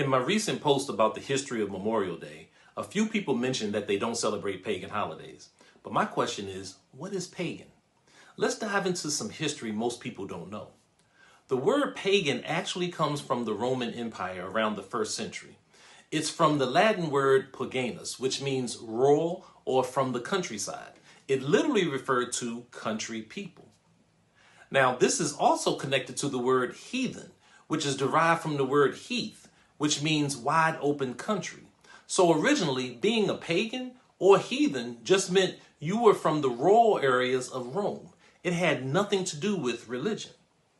In my recent post about the history of Memorial Day, a few people mentioned that they don't celebrate pagan holidays. But my question is, what is pagan? Let's dive into some history most people don't know. The word pagan actually comes from the Roman Empire around the 1st century. It's from the Latin word paganus, which means rural or from the countryside. It literally referred to country people. Now, this is also connected to the word heathen, which is derived from the word heath, which means wide open country. So originally, being a pagan or heathen just meant you were from the rural areas of Rome. It had nothing to do with religion.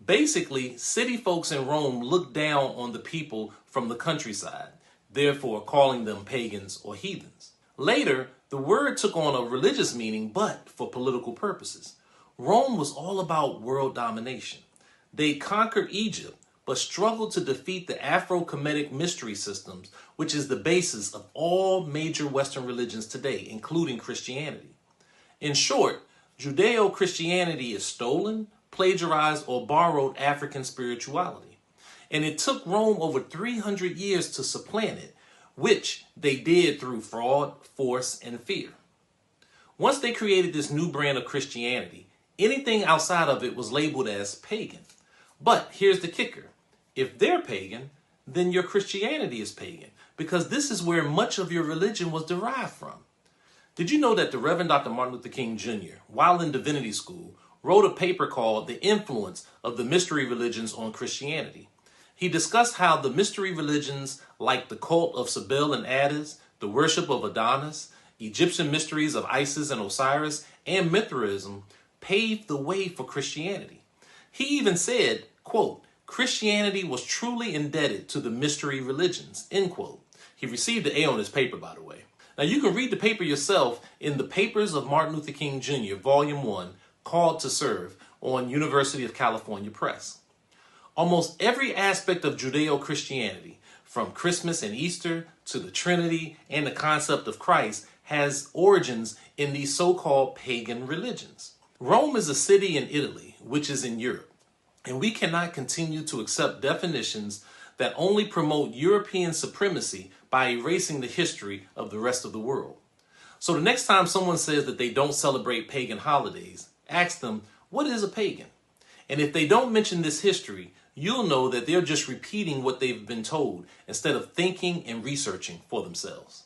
Basically, city folks in Rome looked down on the people from the countryside, therefore calling them pagans or heathens. Later, the word took on a religious meaning, but for political purposes. Rome was all about world domination. They conquered Egypt, but struggled to defeat the Afro-Kemetic mystery systems, which is the basis of all major Western religions today, including Christianity. In short, Judeo-Christianity is stolen, plagiarized, or borrowed African spirituality. And it took Rome over 300 years to supplant it, which they did through fraud, force, and fear. Once they created this new brand of Christianity, anything outside of it was labeled as pagan. But here's the kicker. If they're pagan, then your Christianity is pagan, because this is where much of your religion was derived from. Did you know that the Reverend Dr. Martin Luther King Jr., while in divinity school, wrote a paper called The Influence of the Mystery Religions on Christianity? He discussed how the mystery religions like the cult of Cybele and Attis, the worship of Adonis, Egyptian mysteries of Isis and Osiris, and Mithraism paved the way for Christianity. He even said, quote, Christianity was truly indebted to the mystery religions, end quote. He received an A on his paper, by the way. Now you can read the paper yourself in the Papers of Martin Luther King Jr., Volume 1, Called to Serve, on University of California Press. Almost every aspect of Judeo-Christianity, from Christmas and Easter to the Trinity and the concept of Christ, has origins in these so-called pagan religions. Rome is a city in Italy, which is in Europe. And we cannot continue to accept definitions that only promote European supremacy by erasing the history of the rest of the world. So the next time someone says that they don't celebrate pagan holidays, ask them, what is a pagan? And if they don't mention this history, you'll know that they're just repeating what they've been told instead of thinking and researching for themselves.